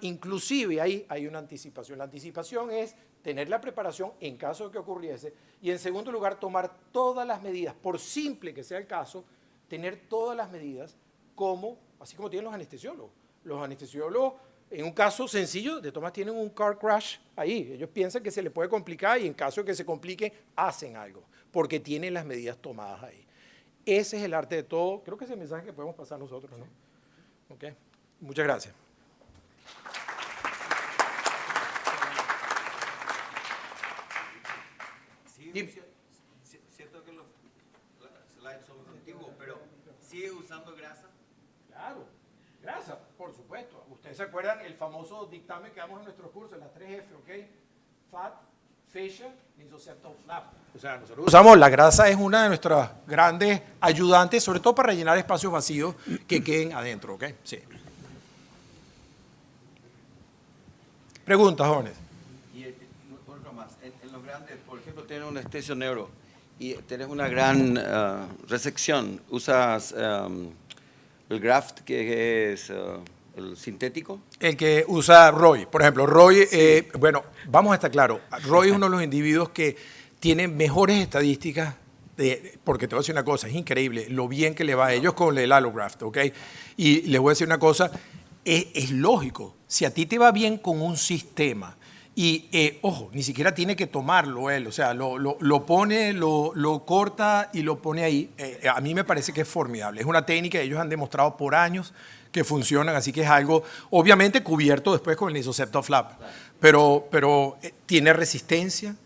inclusive ahí hay una anticipación. La anticipación es tener la preparación en caso de que ocurriese y en segundo lugar tomar todas las medidas, por simple que sea el caso, tener todas las medidas así como tienen los anestesiólogos. Los anestesiólogos, en un caso sencillo, de todas tienen un car crash ahí. Ellos piensan que se le puede complicar y en caso de que se complique, hacen algo, porque tienen las medidas tomadas ahí. Ese es el arte de todo. Creo que ese es el mensaje que podemos pasar nosotros, ¿no? ¿Okay? Muchas gracias. Sí, cierto que los slides son antiguos, pero ¿sigue usando grasa? Claro, grasa, por supuesto. Ustedes se acuerdan el famoso dictamen que damos en nuestros cursos, las 3F, ¿ok? Fat, fascia, Nizoceptal flap. O sea, nosotros usamos la grasa, es una de nuestras grandes ayudantes, sobre todo para rellenar espacios vacíos que queden adentro, ¿ok? Sí. Preguntas, jóvenes. Y otro más, en los grandes, por ejemplo, tienes un anestesio neuro y tienes una gran resección, ¿usas el graft que es el sintético? El que usa Roy, por ejemplo, Roy, sí. Bueno, vamos a estar claros, Roy es uno de los individuos que tiene mejores estadísticas, porque te voy a decir una cosa, es increíble lo bien que le va a ellos con el allograft, ¿ok? Y les voy a decir una cosa, es lógico, si a ti te va bien con un sistema, y ojo, ni siquiera tiene que tomarlo él, o sea, lo pone, lo corta y lo pone ahí. A mí me parece que es formidable. Es una técnica que ellos han demostrado por años que funcionan, así que es algo obviamente cubierto después con el Nizoceptal flap, pero tiene resistencia,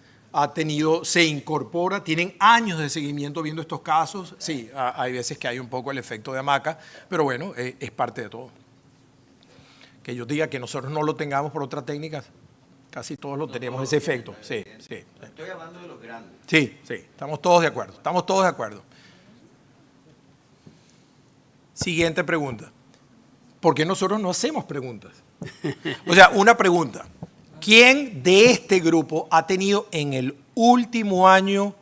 se incorpora, tienen años de seguimiento viendo estos casos. Sí, hay veces que hay un poco el efecto de hamaca, pero bueno, es parte de todo. Que yo diga que nosotros no lo tengamos por otras técnicas. Casi todos lo tenemos ese efecto. Sí, sí. Estoy hablando de los grandes. Sí, sí, estamos todos de acuerdo. Estamos todos de acuerdo. Siguiente pregunta. ¿Por qué nosotros no hacemos preguntas? O sea, una pregunta. ¿Quién de este grupo ha tenido en el último año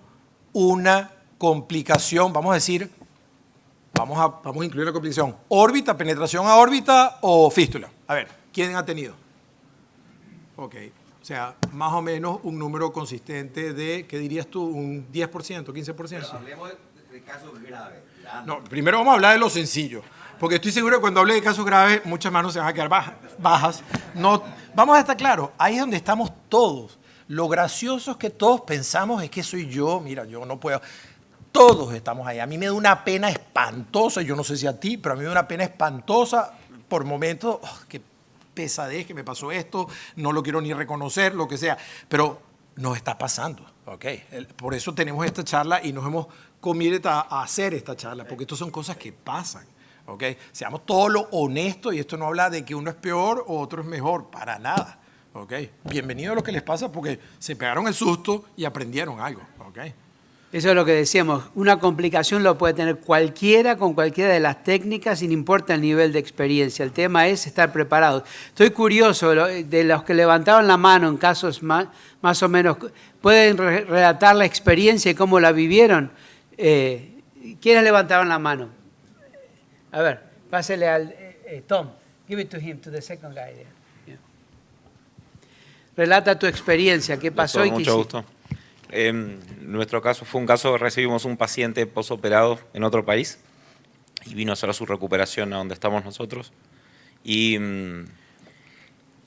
una complicación, vamos a decir, vamos a incluir la complicación, órbita, penetración a órbita o fístula? A ver, ¿quién ha tenido? Ok. O sea, más o menos un número consistente de, ¿qué dirías tú? ¿Un 10%, 15%? Pero hablemos de casos graves. No, primero vamos a hablar de lo sencillo, porque estoy seguro que cuando hable de casos graves, muchas manos se van a quedar bajas. No, vamos a estar claros, ahí es donde estamos todos. Lo gracioso es que todos pensamos es que soy yo, mira, yo no puedo. Todos estamos ahí. A mí me da una pena espantosa, yo no sé si a ti, pero a mí me da una pena espantosa por momentos, que pesadez que me pasó esto, no lo quiero ni reconocer, lo que sea, pero nos está pasando, ¿ok? Por eso tenemos esta charla y nos hemos comido a hacer esta charla, porque esto son cosas que pasan, ¿ok? Seamos todos lo honestos y esto no habla de que uno es peor o otro es mejor, para nada, ¿ok? Bienvenido a lo que les pasa porque se pegaron el susto y aprendieron algo, ¿ok? Eso es lo que decíamos, una complicación lo puede tener cualquiera con cualquiera de las técnicas, sin importa el nivel de experiencia. El tema es estar preparados. Estoy curioso de los que levantaron la mano en casos más o menos, ¿pueden relatar la experiencia y cómo la vivieron? ¿Quiénes levantaron la mano? A ver, pásele al Tom. Give it to him, to the second guy there. Yeah. Relata tu experiencia, qué pasó Doctor, y qué mucho hiciste. gusto. Nuestro caso fue un caso, recibimos un paciente posoperado en otro país y vino a hacer su recuperación a donde estamos nosotros y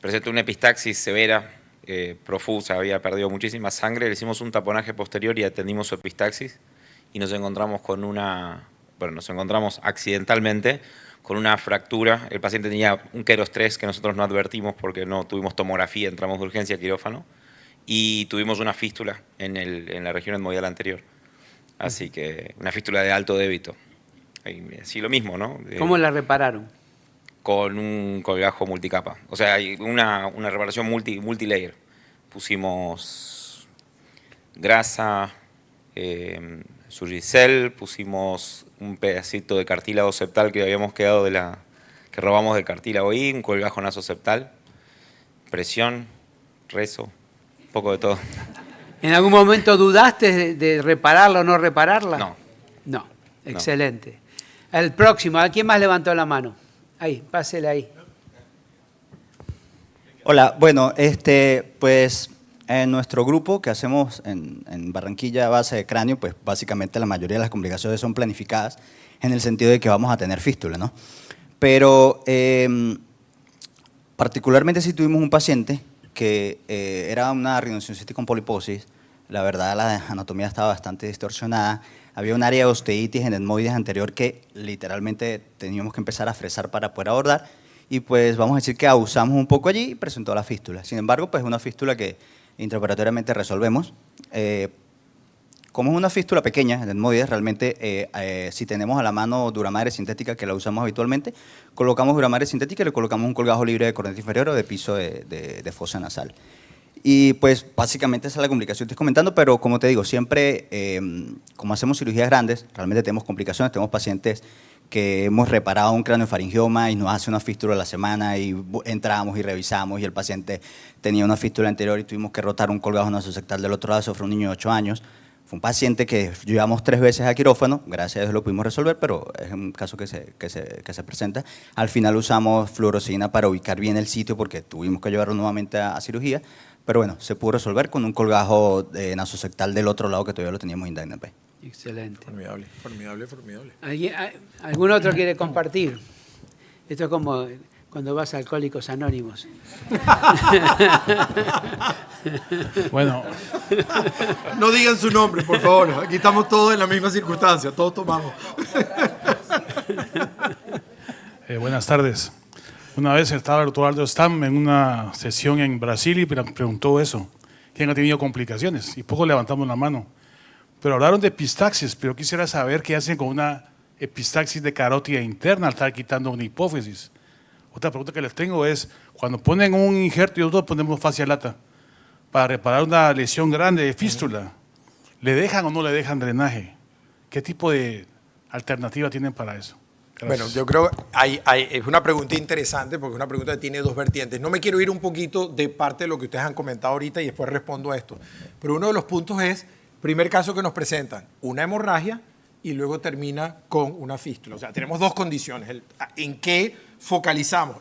presentó una epistaxis severa, profusa, había perdido muchísima sangre, le hicimos un taponaje posterior y atendimos su epistaxis y nos encontramos nos encontramos accidentalmente con una fractura. El paciente tenía un Keros 3 que nosotros no advertimos porque no tuvimos tomografía, entramos de urgencia a quirófano y tuvimos una fístula en la región etmoidal anterior. Así que una fístula de alto débito. Sí, lo mismo, ¿no? ¿Cómo la repararon? Con un colgajo multicapa. O sea, hay una reparación multilayer. Pusimos grasa, Surgicel, pusimos un pedacito de cartílago septal que habíamos quedado que robamos del cartílago ahí, un colgajo nasoseptal, presión, rezo, un poco de todo. ¿En algún momento dudaste de repararla o no repararla? No. No, excelente. El próximo, ¿a quién más levantó la mano? Ahí, pásele ahí. Hola, bueno, pues en nuestro grupo que hacemos en Barranquilla base de cráneo, pues básicamente la mayoría de las complicaciones son planificadas en el sentido de que vamos a tener fístula, ¿no? Pero particularmente si tuvimos un paciente que era una rinoceronositis con poliposis, la verdad la anatomía estaba bastante distorsionada, había un área de osteitis en etmoides anterior que literalmente teníamos que empezar a fresar para poder abordar y pues vamos a decir que abusamos un poco allí y presentó la fístula. Sin embargo, pues es una fístula que intraoperatoriamente resolvemos. Como es una fístula pequeña en etmoides, realmente si tenemos a la mano duramadre sintética que la usamos habitualmente, colocamos duramadre sintética y le colocamos un colgajo libre de corriente inferior o de piso de fosa nasal. Y pues básicamente esa es la complicación que estoy comentando, pero como te digo, siempre, como hacemos cirugías grandes, realmente tenemos complicaciones, tenemos pacientes que hemos reparado un craneofaringioma y nos hace una fístula a la semana y entramos y revisamos y el paciente tenía una fístula anterior y tuvimos que rotar un colgajo nasosectal del otro lado, eso fue un niño de 8 años. Fue un paciente que llevamos 3 veces a quirófano, gracias a Dios lo pudimos resolver, pero es un caso que se presenta. Al final usamos fluorocidina para ubicar bien el sitio porque tuvimos que llevarlo nuevamente a cirugía, pero bueno, se pudo resolver con un colgajo nasosectal del otro lado que todavía lo teníamos indemne. Excelente. Formidable, formidable, formidable. ¿Algún otro quiere compartir? Esto es como cuando vas a Alcohólicos Anónimos. Bueno, No digan su nombre, por favor. Aquí estamos todos en la misma circunstancia, todos tomamos. buenas tardes. Una vez estaba el doctor Aldo Stam en una sesión en Brasil y preguntó eso. ¿Quién ha tenido complicaciones? Y poco levantamos la mano. Pero hablaron de epistaxis, pero quisiera saber qué hacen con una epistaxis de carótida interna al estar quitando una hipófisis. Otra pregunta que les tengo es, cuando ponen un injerto y nosotros ponemos fascia lata para reparar una lesión grande de fístula, ¿le dejan o no le dejan drenaje? ¿Qué tipo de alternativa tienen para eso? Gracias. Bueno, yo creo que es una pregunta interesante porque es una pregunta que tiene 2 vertientes. No me quiero ir un poquito de parte de lo que ustedes han comentado ahorita y después respondo a esto. Pero uno de los puntos es, primer caso que nos presentan, una hemorragia y luego termina con una fístula. O sea, tenemos 2 condiciones. ¿En qué focalizamos?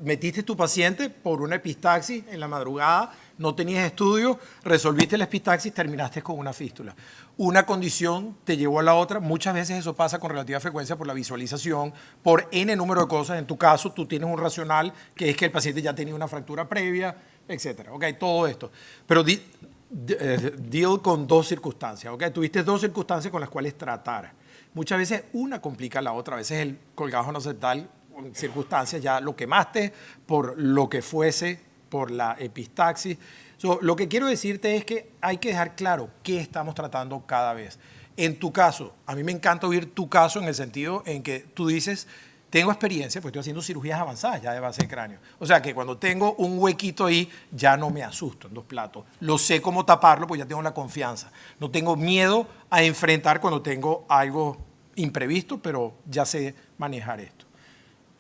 Metiste tu paciente por una epistaxis en la madrugada, no tenías estudio, resolviste la epistaxis, terminaste con una fístula. Una condición te llevó a la otra. Muchas veces eso pasa con relativa frecuencia por la visualización, por N número de cosas. En tu caso, tú tienes un racional que es que el paciente ya tenía una fractura previa, etcétera. Ok, todo esto. Pero deal con 2 circunstancias. Ok, tuviste 2 circunstancias con las cuales tratar. Muchas veces una complica a la otra. A veces el colgajo nasosectal, en circunstancias ya lo quemaste por lo que fuese, por la epistaxis. Lo que quiero decirte es que hay que dejar claro qué estamos tratando cada vez. En tu caso, a mí me encanta oír tu caso en el sentido en que tú dices, tengo experiencia, pues estoy haciendo cirugías avanzadas ya de base de cráneo. O sea que cuando tengo un huequito ahí, ya no me asusto en 2 platos. Lo sé cómo taparlo, pues ya tengo la confianza. No tengo miedo a enfrentar cuando tengo algo imprevisto, pero ya sé manejar esto.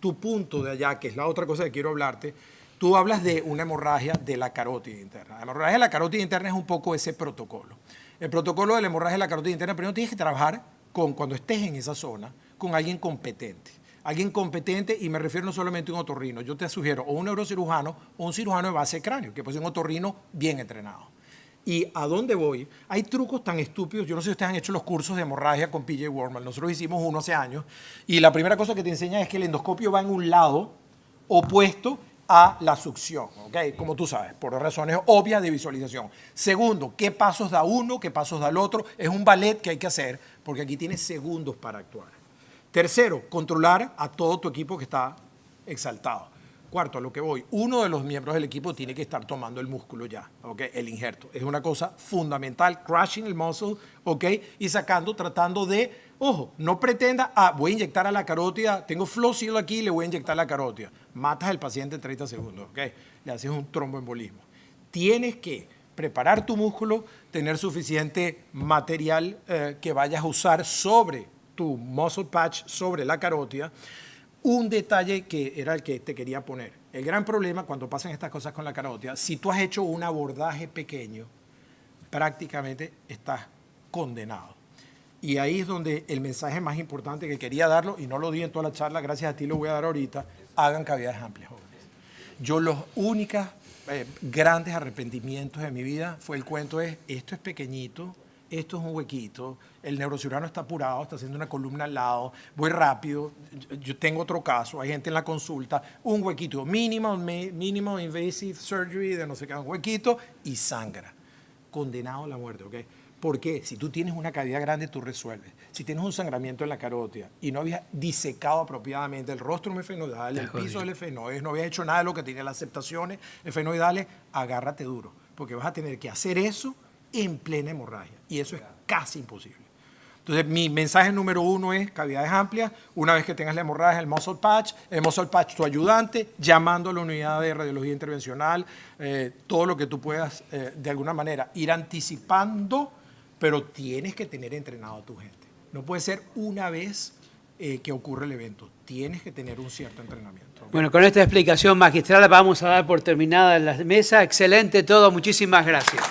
Tu punto de allá, que es la otra cosa que quiero hablarte, tú hablas de una hemorragia de la carótida interna. La hemorragia de la carótida interna es un poco ese protocolo. El protocolo de la hemorragia de la carótida interna, primero tienes que trabajar cuando estés en esa zona, con alguien competente. Alguien competente, y me refiero no solamente a un otorrino. Yo te sugiero o un neurocirujano o un cirujano de base de cráneo, que puede ser un otorrino bien entrenado. ¿Y a dónde voy? Hay trucos tan estúpidos. Yo no sé si ustedes han hecho los cursos de hemorragia con PJ Wormal. Nosotros hicimos uno hace años. Y la primera cosa que te enseña es que el endoscopio va en un lado opuesto a la succión, ¿ok? Como tú sabes, por razones obvias de visualización. Segundo, ¿qué pasos da uno? ¿Qué pasos da el otro? Es un ballet que hay que hacer porque aquí tienes segundos para actuar. Tercero, controlar a todo tu equipo que está exaltado. Cuarto, a lo que voy, uno de los miembros del equipo tiene que estar tomando el músculo ya, ¿ok? El injerto. Es una cosa fundamental, crushing el muscle, ¿ok? Y sacando, tratando de, ojo, no pretenda, voy a inyectar a la carótida, tengo FlowSeal aquí, le voy a inyectar la carótida. Matas al paciente en 30 segundos, ¿ok? Le haces un tromboembolismo. Tienes que preparar tu músculo, tener suficiente material que vayas a usar sobre tu muscle patch, sobre la carótida. Un detalle que era el que te quería poner. El gran problema cuando pasan estas cosas con la carótida, si tú has hecho un abordaje pequeño, prácticamente estás condenado. Y ahí es donde el mensaje más importante que quería darlo, y no lo di en toda la charla, gracias a ti lo voy a dar ahorita, hagan cavidades amplias, jóvenes. Yo los únicos grandes arrepentimientos de mi vida fue el cuento de, esto es pequeñito, esto es un huequito, el neurocirujano está apurado, está haciendo una columna al lado, voy rápido, yo tengo otro caso, hay gente en la consulta, un huequito, mínimo invasive surgery de no sé qué, un huequito y sangra. Condenado a la muerte, ¿ok? Porque si tú tienes una cavidad grande, tú resuelves. Si tienes un sangramiento en la carótida y no habías disecado apropiadamente el rostrum efenoidal, el piso del efenoides, no habías hecho nada de lo que tenía las aceptaciones efenoidales, agárrate duro, porque vas a tener que hacer eso en plena hemorragia, y eso es casi imposible. Entonces, mi mensaje número 1 es cavidades amplias. Una vez que tengas la hemorragia, el muscle patch tu ayudante, llamando a la unidad de radiología intervencional, todo lo que tú puedas, de alguna manera, ir anticipando, pero tienes que tener entrenado a tu gente. No puede ser una vez que ocurre el evento. Tienes que tener un cierto entrenamiento. ¿Okay? Bueno, con esta explicación magistral vamos a dar por terminada la mesa. Excelente todo, muchísimas gracias.